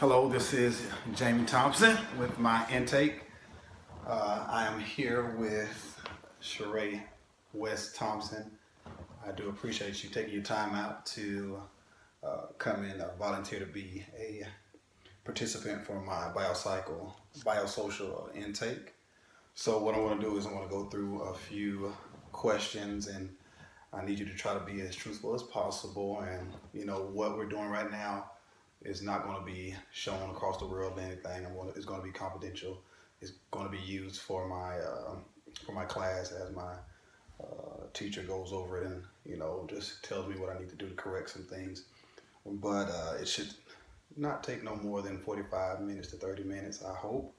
Hello, this is Jamie Thompson with my intake. I am here with Sheree West Thompson. I do appreciate you taking your time out to come in, volunteer to be a participant for my biosocial intake. So what I want to do is I want to go through a few questions, and I need you to try to be as truthful as possible. And what we're doing right now is not going to be shown across the world or anything. It's going to be confidential. It's going to be used for my class as my teacher goes over it and just tells me what I need to do to correct some things. But it should not take no more than 45 minutes to 30 minutes, I hope.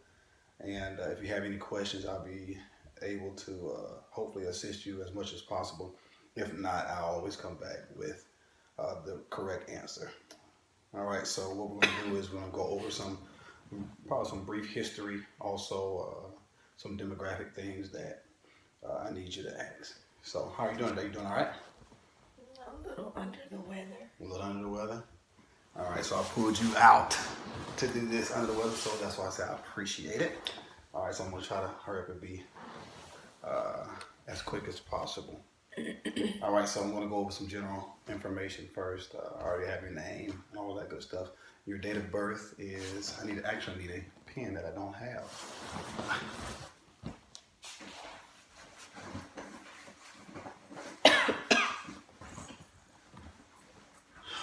And if you have any questions, I'll be able to hopefully assist you as much as possible. If not, I'll always come back with the correct answer. All right, so what we're going to do is we're going to go over probably some brief history, also some demographic things that I need you to ask. So how are you doing today? You doing all right? A little under the weather. A little under the weather? All right, so I pulled you out to do this under the weather, so that's why I said I appreciate it. All right, so I'm going to try to hurry up and be as quick as possible. All right, so I'm going to go over some general information first. I already have your name and all that good stuff. Your date of birth is, I need a pen that I don't have.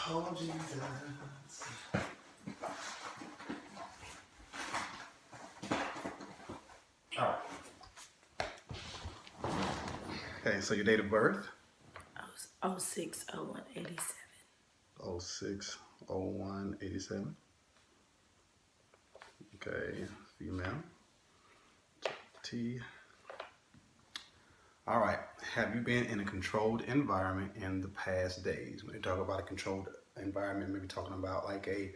Oh, Jesus. All right. Okay, so your date of birth? 06/01/87. 06/01/87. Okay, female. T. All right. Have you been in a controlled environment in the past days? When you talk about a controlled environment, maybe talking about like a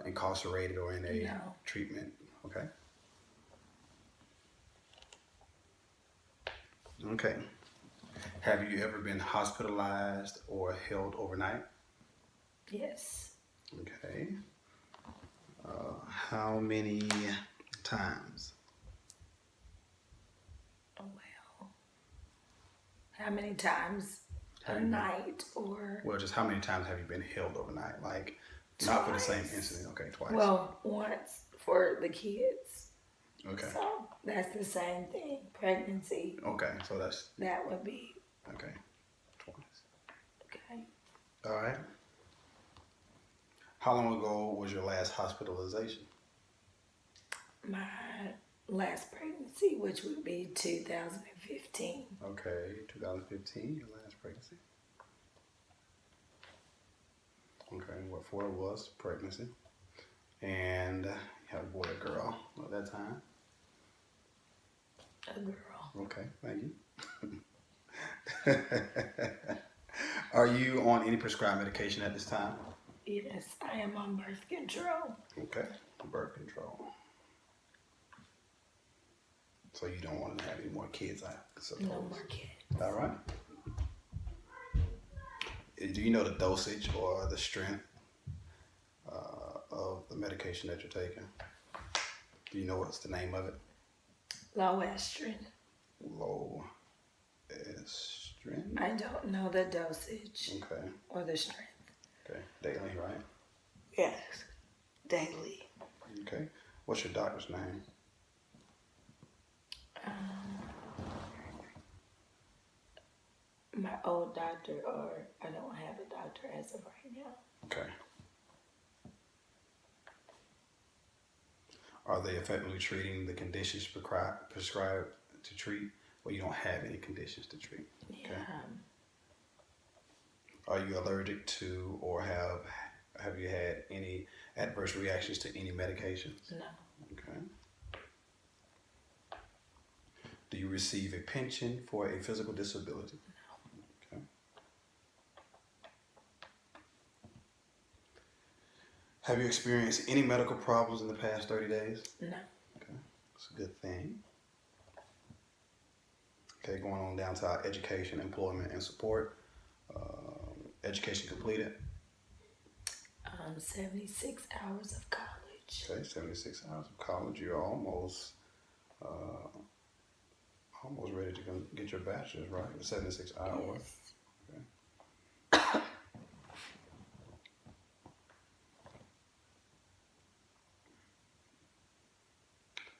incarcerated or in a treatment. Okay. Okay. Have you ever been hospitalized or held overnight? Yes. Okay. How many times? Well, how many times a night or? Well, just how many times have you been held overnight? Like, not for the same incident. Okay, twice. Well, once for the kids. Okay. So that's the same thing. Pregnancy. Okay, so that would be. Okay, twice. Okay. All right. How long ago was your last hospitalization? My last pregnancy, which would be 2015. Okay, 2015, your last pregnancy. Okay, what for was pregnancy. And you had a boy or girl at that time? A girl. Okay, thank you. Are you on any prescribed medication at this time? Yes, I am on birth control. Okay, birth control. So you don't want to have any more kids, I suppose. No more kids. All right. Do you know the dosage or the strength of the medication that you're taking? Do you know what's the name of it? Low estrogen. Low estrogen? I don't know the dosage. Okay. Or the strength. Okay. Daily, right? Yes. Daily. Okay. What's your doctor's name? My old doctor, or I don't have a doctor as of right now. Okay. Are they effectively treating the conditions prescribed to treat, or you don't have any conditions to treat? Yeah. Okay. Are you allergic to, or have you had any adverse reactions to any medications? No. Okay. Do you receive a pension for a physical disability? No. Okay. Have you experienced any medical problems in the past 30 days? No. Okay, that's a good thing. Okay, going on down to our education, employment, and support. Education completed? 76 hours of college. Okay, 76 hours of college. You're almost ready to get your bachelor's, right? 76 hours. Yes. Okay.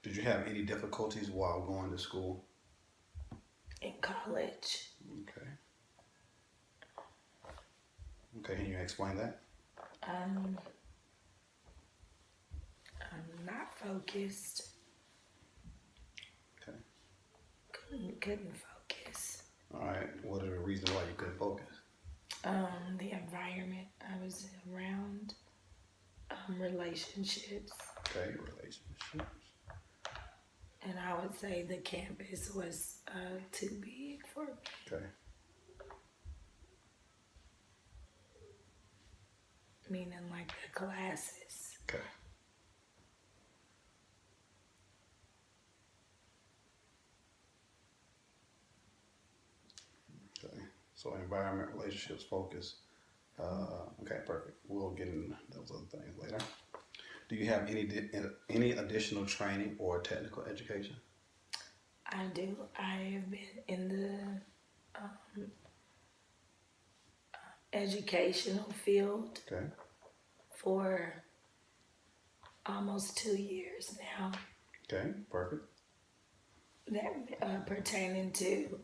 Did you have any difficulties while going to school? In college, Okay. Okay, can you explain that? I'm not focused. Okay. Couldn't focus. All right. What are the reasons why you couldn't focus? The environment I was around, relationships, Okay, relationships. and I would say the campus was too big for me. Okay. Meaning like the classes. Okay. Okay. So environment, relationships, focus. Okay, perfect. We'll get into those other things later. Do you have any additional training or technical education? I do. I have been in the educational field Okay. for almost 2 years now. Okay, perfect. That pertaining to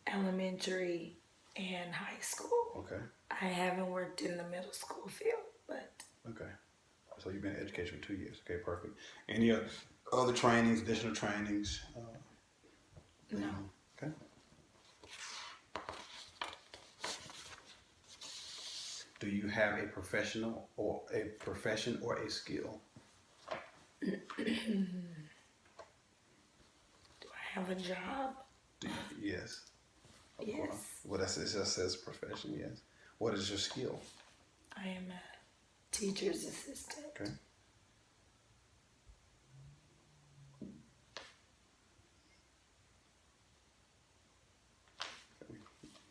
elementary and high school. Okay. I haven't worked in the middle school field, but Okay. So you've been in education for 2 years. Okay, perfect. Any other trainings, additional trainings? no. Okay. Do you have a profession or a skill? Do I have a job? Yes. Yes. Well, it just says profession. Yes. What is your skill? I am a teacher's assistant. Okay.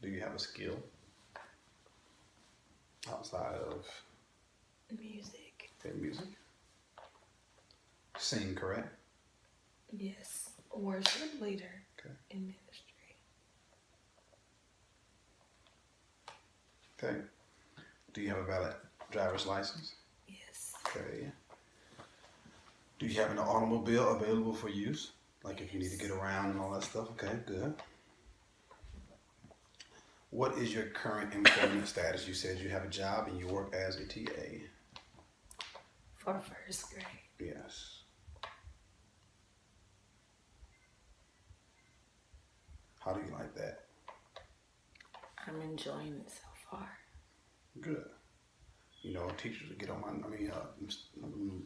Do you have a skill outside of Music. music? Sing, correct? Yes. Worship leader Okay. in ministry. Okay. Do you have a valid driver's license? Yes. Okay. Do you have an automobile available for use? Like if you need to get around and all that stuff? Okay, good. What is your current employment status? You said you have a job and you work as a TA. For first grade. Yes. How do you like that? I'm enjoying it so far. Good. You know, teachers get on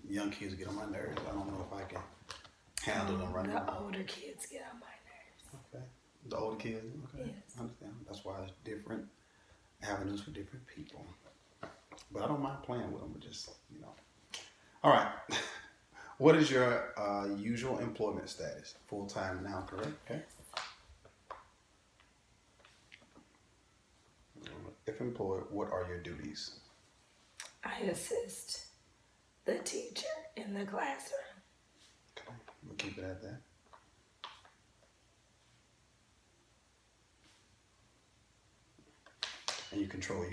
young kids get on my nerves. I don't know if I can handle them running The around. older kids get on my nerves. Okay. The older kids? Okay. Yes. I understand. That's why there's different avenues for different people. But I don't mind playing with them, but just, you know. All right. What is your usual employment status? Full-time now, correct? Okay. If employed, what are your duties? I assist the teacher in the classroom. Okay. We'll keep it at that. And you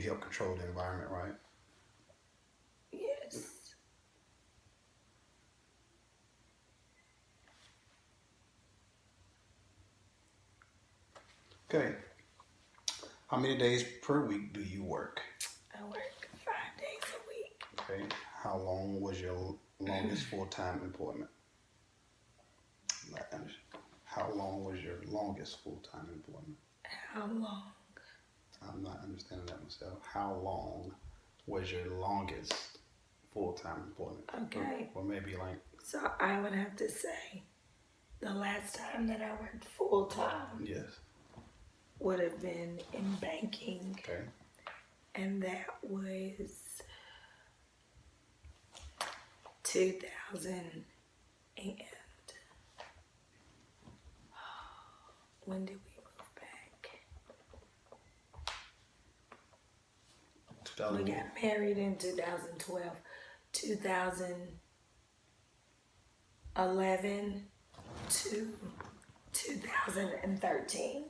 help control the environment, right? Yes. Okay. How many days per week do you work? I work 5 days a week. Okay. How long was your longest full-time employment? How long was your longest full-time employment? How long? I'm not understanding that myself. How long was your longest full-time employment? Okay. Or maybe like, So I would have to say the last time that I worked full time yes. would have been in banking, Okay. and that was 2000 and when did we move back? We got married in 2012, 2011 to 2013.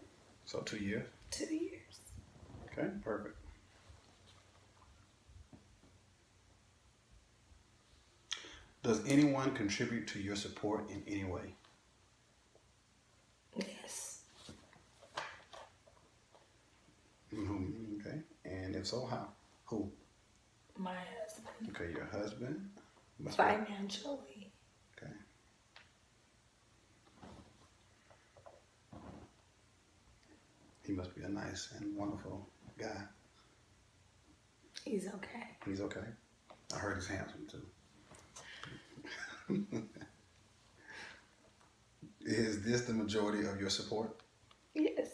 So 2 years. 2 years. Okay, perfect. Does anyone contribute to your support in any way? Yes. Okay, and if so, how? Who? My husband. Okay, your husband. Must Financially. Okay. He must be a nice and wonderful guy. He's okay. He's okay. I heard he's handsome too. Is this the majority of your support? Yes.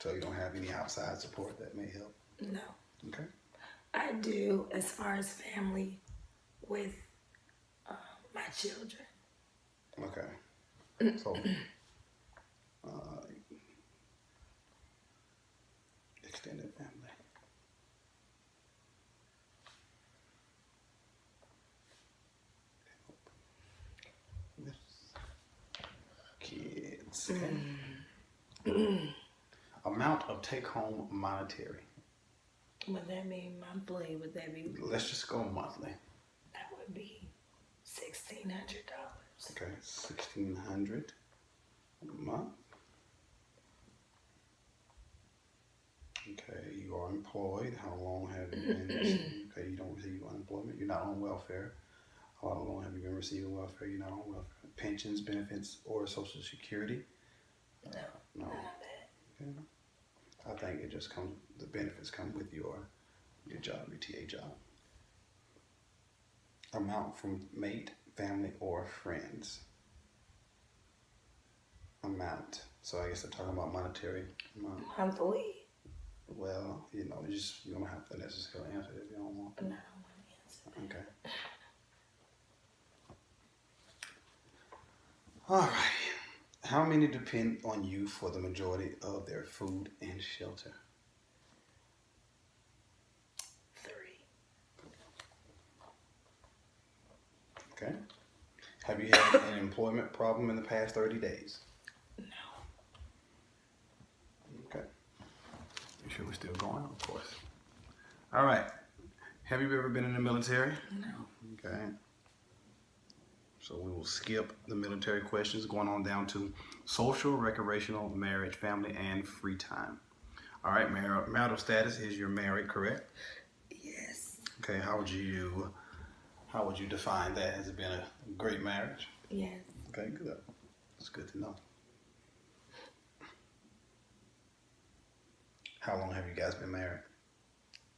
So you don't have any outside support that may help? No. Okay. I do as far as family with my children. Okay. So, extended family. With kids. Okay. Amount of take-home monetary. Would that mean monthly? Would that be? Let's just go monthly. That would be $1,600. Okay, $1,600 a month. Okay, you are employed. How long have you been? Okay, you don't receive unemployment. You're not on welfare. How long have you been receiving welfare? You're not on welfare. Pensions, benefits, or Social Security? No. No. None of that. Okay. I think it just comes. The benefits come with your job, your TA job. Amount from mate, family, or friends. Amount. So I guess they're talking about monetary amount. Monthly? Well, you don't have to necessarily answer it if you don't want to. No, I don't want to answer that. Okay. All right. How many depend on you for the majority of their food and shelter? 3. Okay. Have you had an employment problem in the past 30 days? No. Okay. You sure we're still going? Of course. All right. Have you ever been in the military? No. Okay. So we will skip the military questions, going on down to social, recreational, marriage, family, and free time. All right, marital status is you're married, correct? Yes. Okay, how would you define that? Has it been a great marriage? Yes. Okay, good. That's good to know. How long have you guys been married?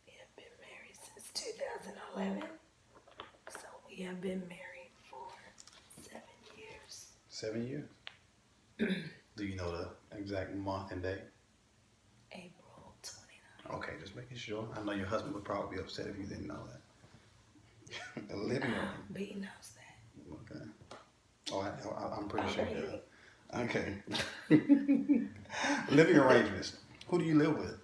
We have been married since 2011. So we have been married for 7 years. 7 years. Do you know the exact month and day? April 29th. Okay, just making sure. I know your husband would probably be upset if you didn't know that. A living room. But he knows that. Okay. Oh, I'm pretty sure he does. Okay. Living arrangements. Who do you live with?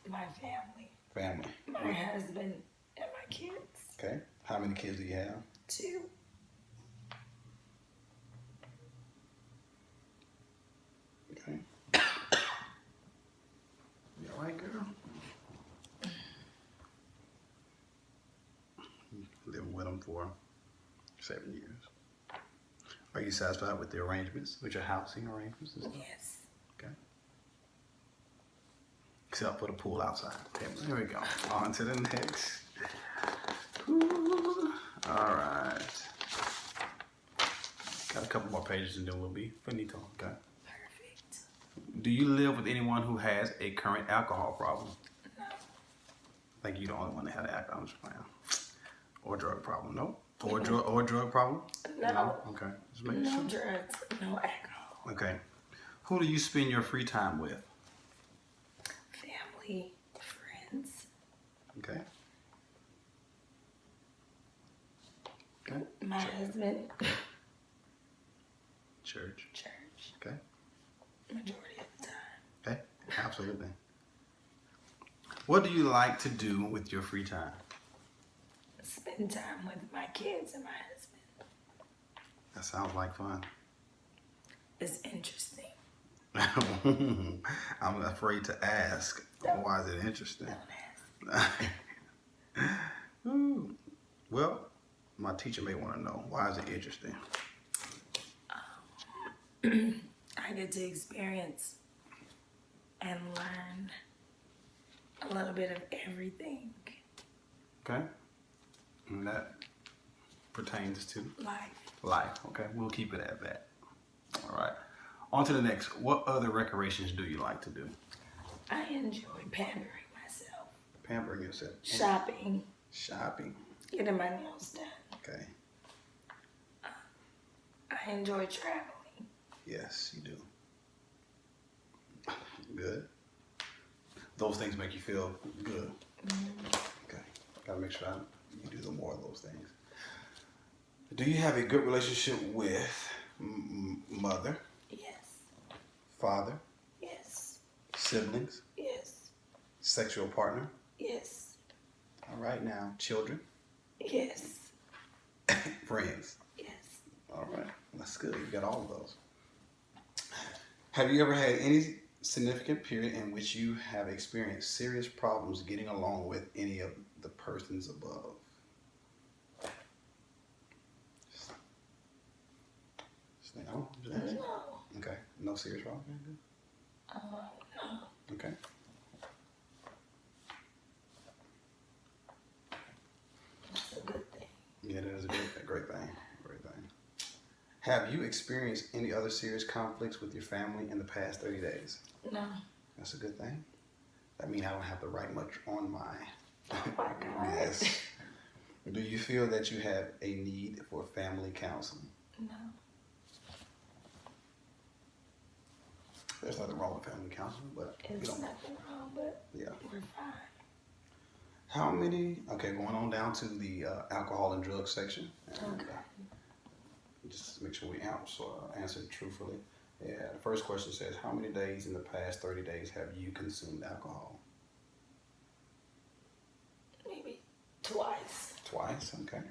My family. Family. My husband and my kids. Okay. How many kids do you have? 2. Okay. You all right, girl? Living with them for 7 years. Are you satisfied with the arrangements, with your housing arrangements and stuff? Yes. Okay. Except for the pool outside. Okay, there we go. On to the next. Ooh. All right. Got a couple more pages and then we'll be finito. Okay. Perfect. Do you live with anyone who has a current alcohol problem? No. I think you're the only one that had an alcohol problem. Or drug problem. Nope. Or drug problem? No. Okay. Just making No sure. drugs, no alcohol. Okay. Who do you spend your free time with? Family, friends. Okay. Okay. My husband, Church. church, Okay. majority of the time. Okay. Absolutely. What do you like to do with your free time? Spend time with my kids and my husband. That sounds like fun. It's interesting. I'm afraid to ask. Why is it interesting? Don't ask. Ooh. Well, my teacher may want to know. Why is it interesting? I get to experience and learn a little bit of everything. Okay. And that pertains to Life. life. Okay. We'll keep it at that. All right. On to the next. What other recreations do you like to do? I enjoy pampering myself. Pampering yourself. Shopping. Shopping. Getting my nails done. Okay. I enjoy traveling. Yes, you do. Good. Those things make you feel good. Okay. Gotta make sure you do more of those things. Do you have a good relationship with mother, Yes. father, Yes. siblings, Yes. sexual partner? Yes. All right, now, children, Yes. friends. Yes. All right, that's good. You got all of those. Have you ever had any significant period in which you have experienced serious problems getting along with any of the persons above? No? No. Okay. No serious problem? No. Okay. That's a good thing. Yeah, that is a great thing. Great thing. Have you experienced any other serious conflicts with your family in the past 30 days? No. That's a good thing. That means I don't have to write much on my. Oh my God. Yes. Do you feel that you have a need for family counseling? No. There's nothing wrong with family counseling, but It's nothing wrong, but yeah. we're fine. How many? Okay, going on down to the alcohol and drug section. And, Okay. just make sure we answer truthfully. Yeah, the first question says, how many days in the past 30 days have you consumed alcohol? Maybe twice. Twice, okay.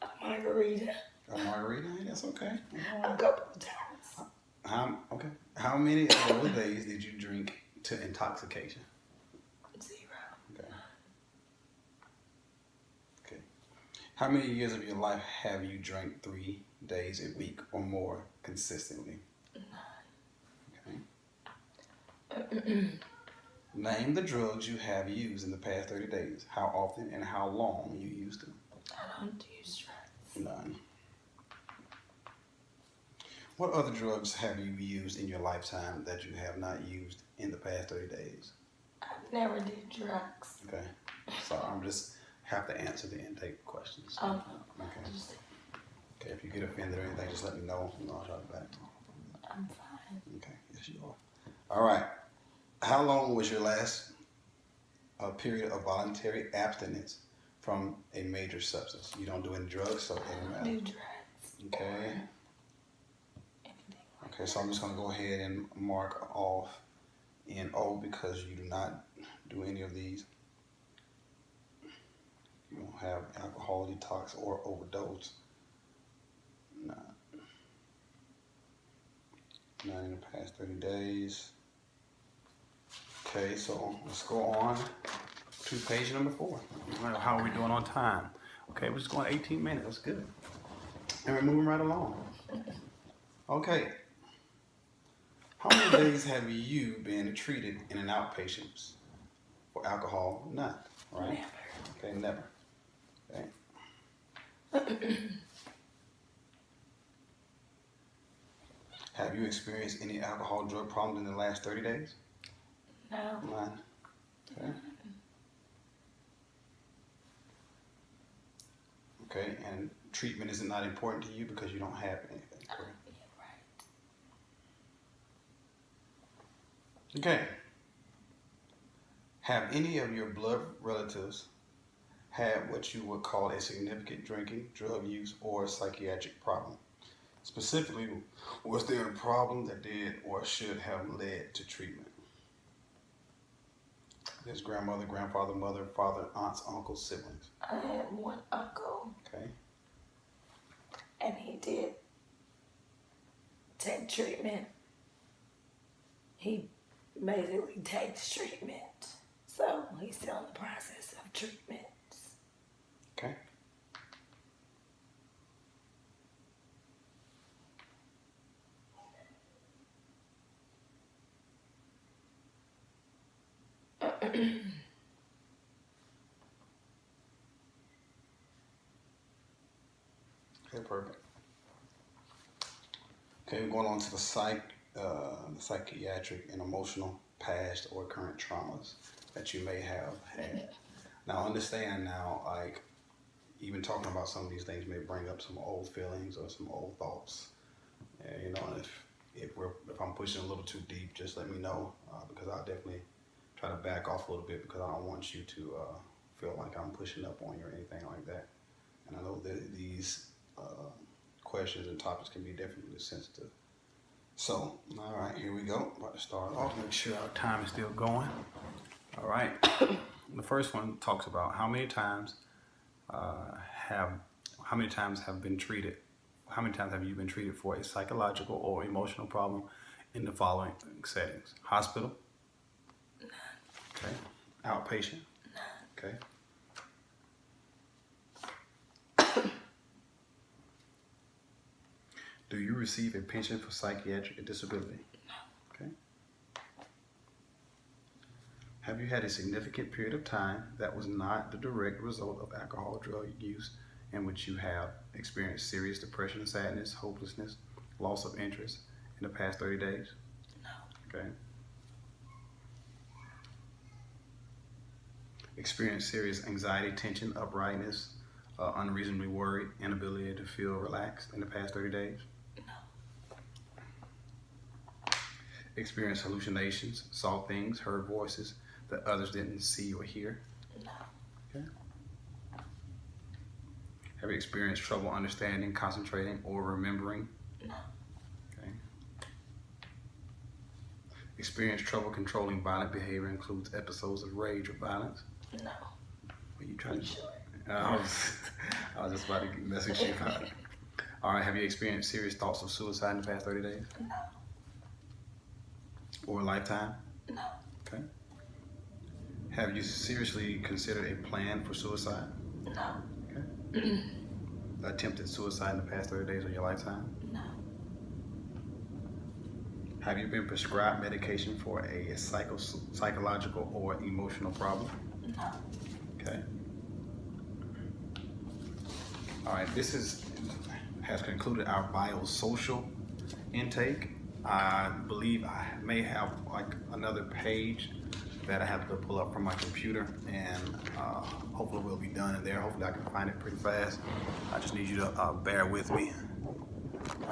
A margarita. A margarita, that's okay. A couple of times. Okay. How many of those days did you drink to intoxication? 0. Okay. Okay. How many years of your life have you drank 3 days a week or more consistently? Okay. Name the drugs you have used in the past 30 days. How often and how long you used them? I don't use drugs. None. What other drugs have you used in your lifetime that you have not used in the past 30 days? I've never did drugs. Okay. So I'm just have to answer the intake questions. Oh, Okay. just, Okay. If you get offended or anything, just let me know and I'll try to back. I'm fine. Okay. Yes, you are. All right. How long was your last period of voluntary abstinence from a major substance? You don't do any drugs, so it doesn't I matter. don't do drugs. Okay. Anything like Okay, so I'm just going to go ahead and mark off in O because you do not do any of these. You don't have alcohol detox or overdose. Not in the past 30 days. Okay, so let's go on to page number 4. How are we doing on time? Okay, we're just going 18 minutes. That's good. And we're moving right along. Okay. How many days have you been treated in an outpatient for alcohol? None, right? Never. Okay, never. Okay. Have you experienced any alcohol drug problems in the last 30 days? No. None. Okay. Okay, and treatment is not important to you because you don't have anything, correct? Yeah, right. Okay. Have any of your blood relatives had what you would call a significant drinking, drug use, or psychiatric problem? Specifically, was there a problem that did or should have led to treatment? His grandmother, grandfather, mother, father, aunts, uncles, siblings. I had one uncle, Okay. and he did take treatment. He basically takes treatment. So he's still in the process of treatment. Okay. Okay, perfect. Okay, we're going on to the psychiatric and emotional past or current traumas that you may have had. Now, understand now, like, even talking about some of these things may bring up some old feelings or some old thoughts. And, you know, and if I'm pushing a little too deep, just let me know, because I'll definitely try to back off a little bit, because I don't want you to feel like I'm pushing up on you or anything like that. And I know that these questions and topics can be definitely sensitive. So, all right, here we go. About to start off. Make sure our time is still going. All right. The first one talks about how many times have you been treated for a psychological or emotional problem in the following settings: hospital. Okay. Outpatient. Okay. Do you receive a pension for psychiatric disability? Okay. Have you had a significant period of time that was not the direct result of alcohol or drug use, in which you have experienced serious depression, sadness, hopelessness, loss of interest in the past 30 days? No. Okay. Experienced serious anxiety, tension, uprightness, unreasonably worried, inability to feel relaxed in the past 30 days? Experienced hallucinations, saw things, heard voices that others didn't see or hear? No. Okay. Have you experienced trouble understanding, concentrating, or remembering? No. Okay. Experienced trouble controlling violent behavior, includes episodes of rage or violence? No. Are you trying to? Sure. I was just about to message you about it. All right. Have you experienced serious thoughts of suicide in the past 30 days? No. Or a lifetime? No. Okay. Have you seriously considered a plan for suicide? No. Okay. Attempted suicide in the past 30 days of your lifetime? No. Have you been prescribed medication for a psychological or emotional problem? No. Okay. All right, this has concluded our biosocial intake. I believe I may have like another page that I have to pull up from my computer, and hopefully we'll be done in there. Hopefully I can find it pretty fast. I just need you to bear with me.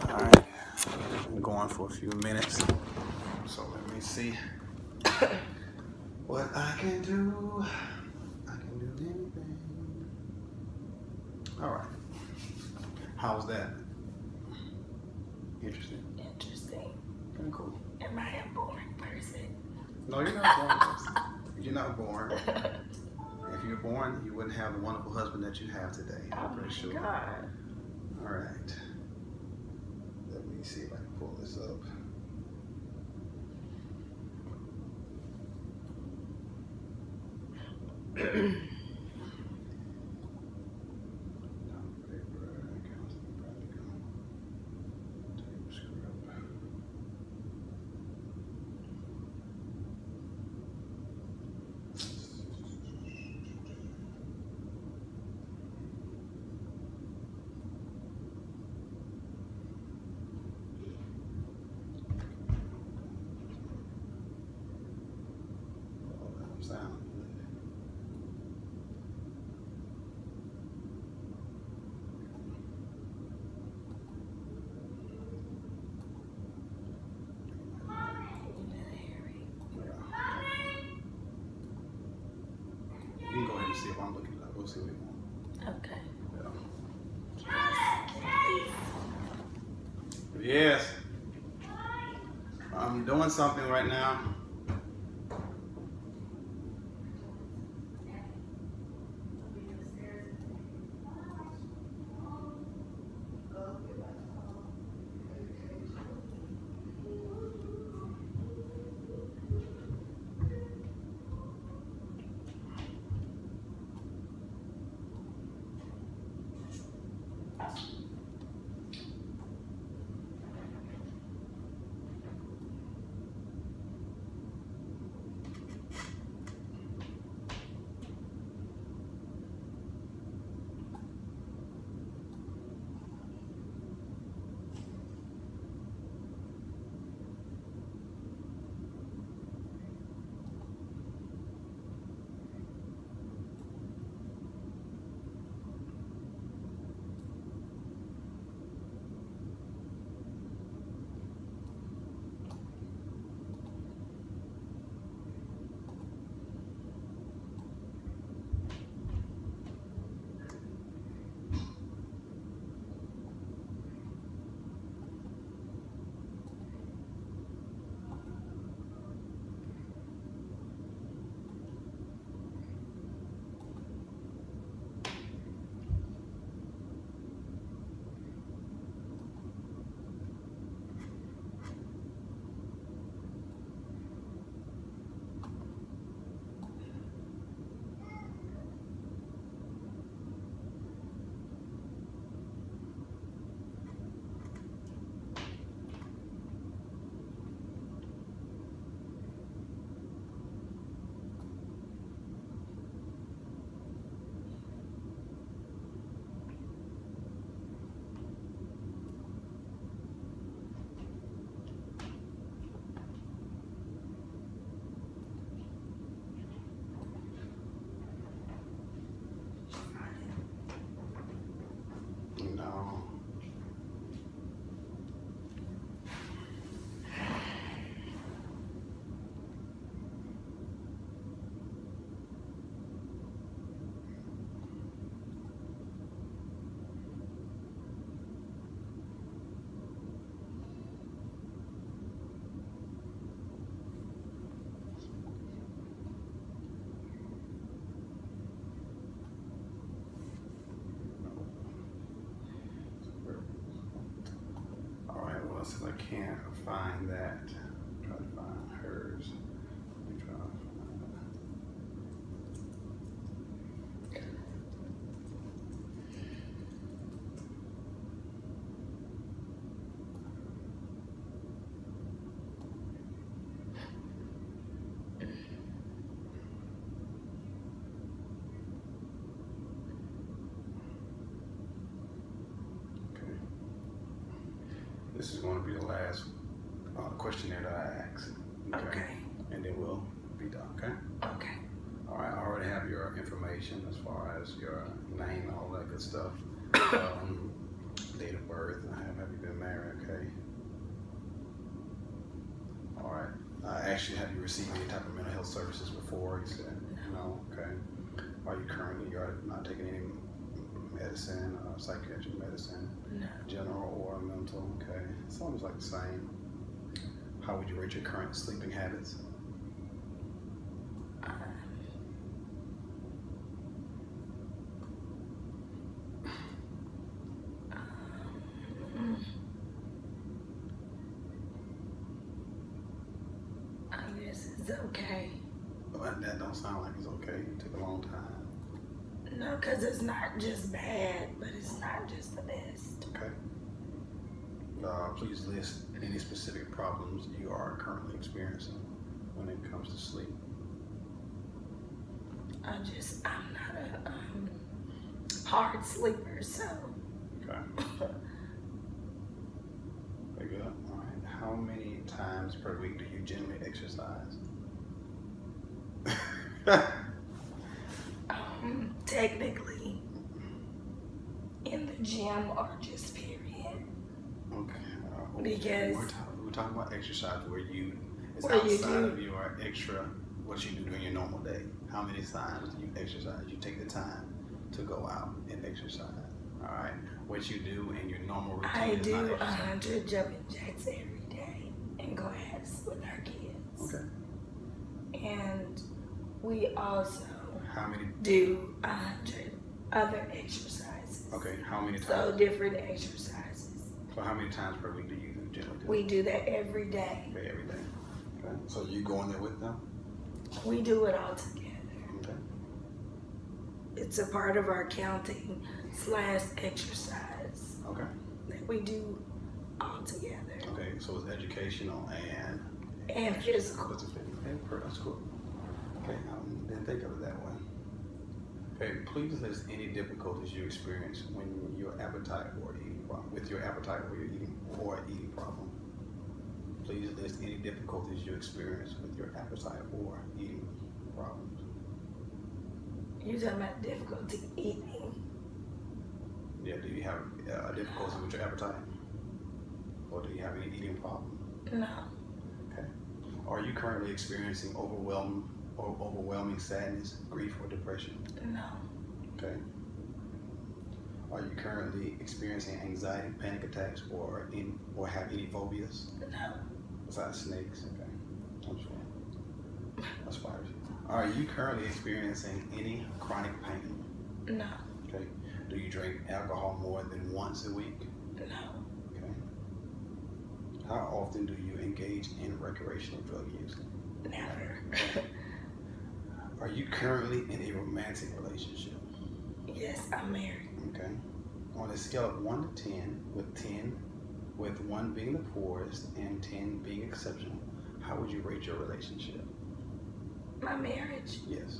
All right, I'm going for a few minutes, so let me see what I can do. I can do anything. All right, how's that? Interesting. Interesting. Very cool. Am I a boring person? No, you're not born. You're not born. If you're born, you wouldn't have the wonderful husband that you have today. I'm pretty sure. God. All right. Let me see if I can pull this up. Sound. You can go ahead and see if I'm looking it up. We'll see what you want. Okay. Yeah. Yes. I'm doing something right now. can't find that. Try to find hers. Let me try to find that. Okay. This is going to be the last questionnaire that I ask. Okay. And then we'll be done, okay? Okay. All right, I already have your information as far as your name and all that good stuff. Date of birth, have you been married, okay? All right, actually, have you received any type of mental health services before? You said no, okay. Are you currently, you're not taking any medicine, psychiatric medicine, No. general or mental, okay? It's almost like the same. How would you rate your current sleeping habits? I guess it's okay. That don't sound like it's okay. It took a long time. No, because it's not just bad, but it's not just the best. Okay. Please list any specific problems you are currently experiencing when it comes to sleep. I'm not a hard sleeper, so. Okay. Very good. All right. How many times per week do you generally exercise? Technically, in the gym or just period. Okay. Because we're talking about exercise where it's Where you outside do- of your extra, what you do during your normal day. How many times do you exercise? You take the time to go out and exercise. All right. What you do in your normal routine I is do not exercise. 100 jumping jacks every day in class with our kids. Okay. And we also How many? do 100 other exercises. Okay. How many So times? different exercises. So how many times per week do you generally do? We do that every day. Okay, every day. Okay. So you go in there with them? We do it all together. Okay. It's a part of our counting / exercise Okay. that we do all together. Okay. So it's educational and Physical. That's cool. Okay. Didn't think of it that way. Okay. Please list any difficulties you experience when your appetite or eating problem, with your appetite or your eating problem. Please list any difficulties you experience with your appetite or eating problems. You're talking about difficulty eating. Yeah, do you have difficulties with your appetite? Or do you have any eating problem? No. Okay. Are you currently experiencing overwhelming sadness, grief, or depression? No. Okay. Are you currently experiencing anxiety, panic attacks, or have any phobias? No. Besides snakes, okay. I'm sure. Or spiders. Are you currently experiencing any chronic pain? No. Okay. Do you drink alcohol more than once a week? No. Okay. How often do you engage in recreational drug use? Never. Are you currently in a romantic relationship? Yes, I'm married. Okay. On a scale of 1 to 10, with 1 being the poorest and 10 being exceptional, how would you rate your relationship? My marriage, Yes.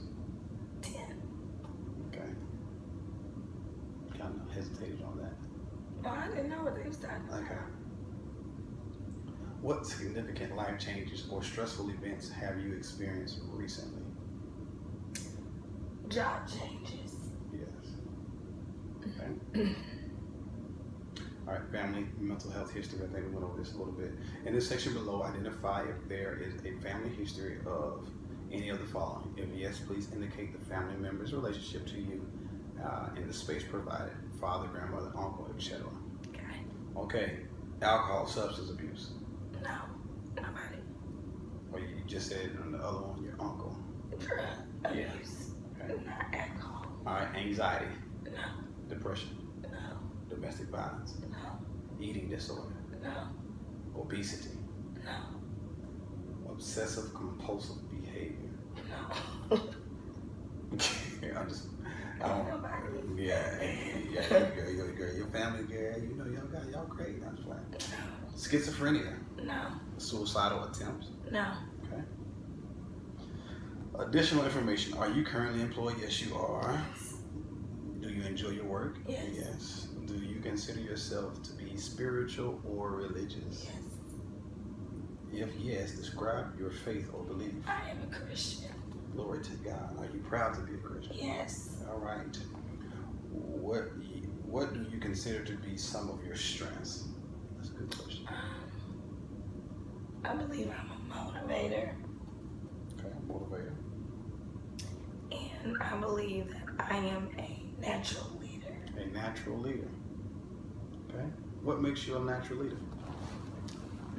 10. Okay. Kind of hesitated on that. Well, I didn't know what they was talking about. Okay. What significant life changes or stressful events have you experienced recently? Job changes. Yes. Okay. All right, family mental health history. I think we went over this a little bit. In this section below, identify if there is a family history of any of the following. If yes, please indicate the family member's relationship to you in the space provided: father, grandmother, uncle, etc. Okay. Okay. Alcohol, substance abuse. No. Nobody. Or you just said on the other one, your uncle. Drug Yeah. abuse. Okay. Not alcohol. All right. Anxiety, No. depression, No. domestic violence, No. eating disorder, No. Obesity. No. Obsessive compulsive behavior. No. I don't. Nobody. Girl, your family, girl, you know, y'all great. I'm just playing. No. Schizophrenia. No. Suicidal attempts. No. Okay. Additional information. Are you currently employed? Yes, you are. Do you enjoy your work? Yes. Yes. Do you consider yourself to be spiritual or religious? Yes. If yes, describe your faith or belief. I am a Christian. Glory to God. Are you proud to be a Christian? Yes. All right. What do you consider to be some of your strengths? That's a good question. I believe I'm a motivator. Okay, motivator. And I believe that I am a natural leader. A natural leader. Okay. What makes you a natural leader?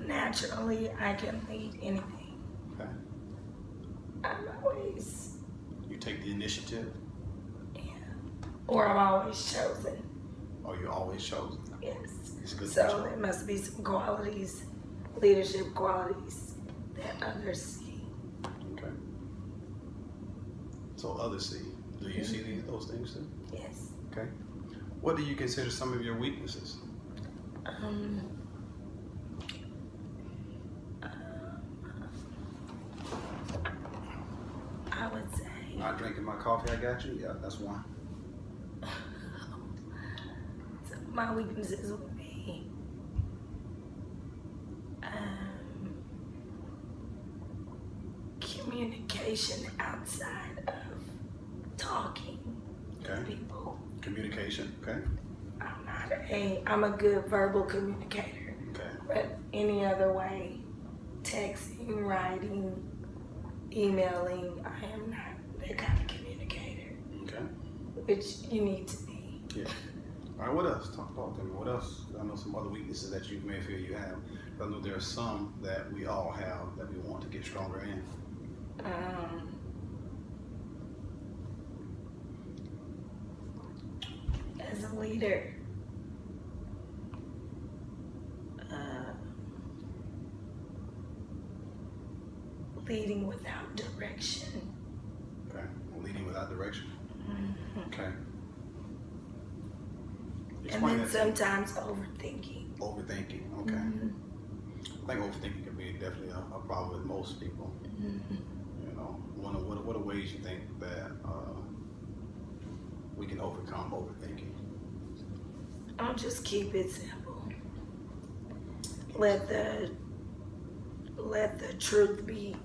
Naturally, I can lead anything. Okay. I'm always, You take the initiative, or I'm always chosen. or you're always chosen. Yes. It's good. So there must be some qualities, leadership qualities that others see. Okay. So others see. Do you see those things too? Yes. Okay. What do you consider some of your weaknesses? I would say Not drinking my coffee, I got you. Yeah, that's one. some of my weaknesses would be communication outside of talking Okay. to people. Communication. Okay. I'm a good verbal communicator, Okay. but any other way, texting, writing, emailing, I am not that kind of communicator, Okay. which you need to be. Yeah. All right. What else? Talk to me. What else? I know some other weaknesses that you may feel you have. I know there are some that we all have that we want to get stronger in. As a leader, leading without direction. Okay. Leading without direction. Okay. And Explain then that to me. sometimes overthinking. Overthinking. Okay. I think overthinking can be definitely a problem with most people. You know, what are ways you think that we can overcome overthinking? I'll just keep it simple. Let the truth be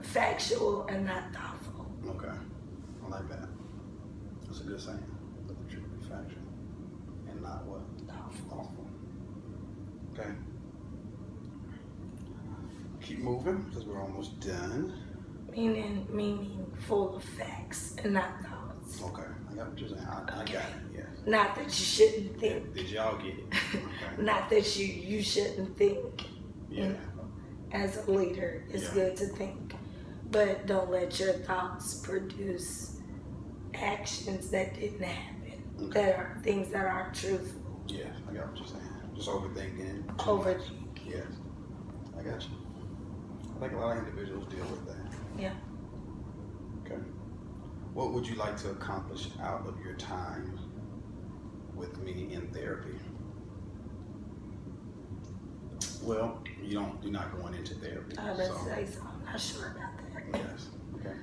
factual and not thoughtful. Okay, I like that. That's a good saying. Let the truth be factual and not what? Thoughtful. Okay. Keep moving because we're almost done. Meaning full of facts and not thoughts. Okay, I got what you're saying. I got it. Yes. Not that you shouldn't think. Did y'all get it? Okay. Not that you shouldn't think. Yeah. You know, as a leader, it's Yeah. good to think, but don't let your thoughts produce actions that didn't happen. Okay. That are things that aren't truthful. Yeah, I got what you're saying. Just overthinking. Overthinking. Yes, I got you. I think a lot of individuals deal with that. Yeah. Okay. What would you like to accomplish out of your time with me in therapy? Well, you're not going into therapy. Let's say so. I'm not sure about that. Yes. Okay.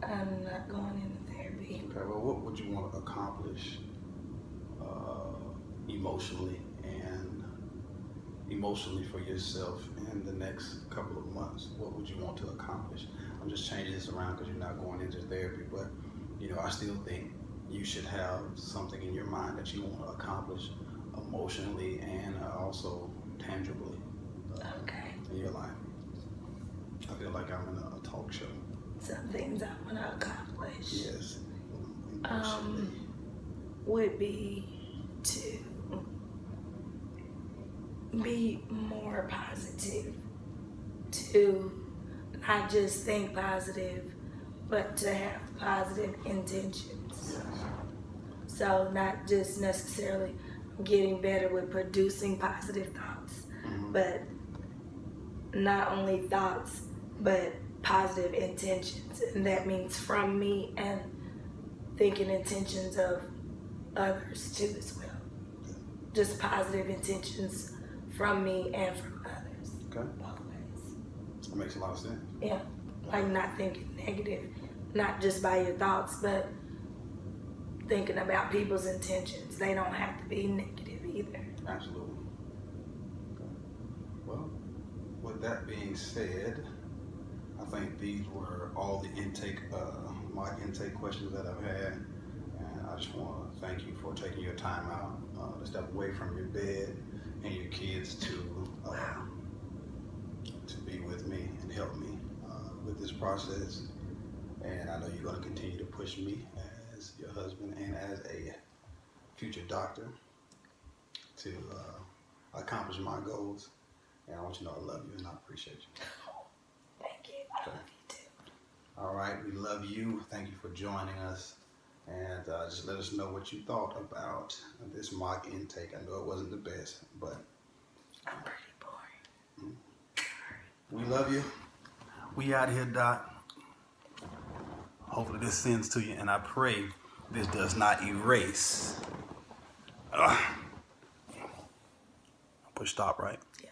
I'm not going into therapy. Okay. Well, what would you want to accomplish emotionally for yourself in the next couple of months? What would you want to accomplish? I'm just changing this around because you're not going into therapy, but I still think you should have something in your mind that you want to accomplish emotionally and also tangibly Okay. in your life. I feel like I'm in a talk show. Some things I want to accomplish. Yes. Emotionally. Would be to be more positive, to not just think positive, but to have positive intentions. Yes. So not just necessarily getting better with producing positive thoughts, but not only thoughts, but positive intentions. And that means from me and thinking intentions of others too as well. Just positive intentions from me and from others. Okay. Both ways. That makes a lot of sense. Yeah. Like not thinking negative, not just by your thoughts, but thinking about people's intentions. They don't have to be negative either. Absolutely. Okay. Well, with that being said, I think these were all the my intake questions that I've had. And I just want to thank you for taking your time out to step away from your bed and your kids to be with me and help me with this process. And I know you're going to continue to push me as your husband and as a future doctor to accomplish my goals. And I want you to know I love you and I appreciate you. Thank you. I love you too. All right, we love you. Thank you for joining us. And just let us know what you thought about this mock intake. I know it wasn't the best, but I'm pretty boring. we love you. We out here, Doc. Hopefully this sends to you, and I pray this does not erase. Push stop, right? Yeah.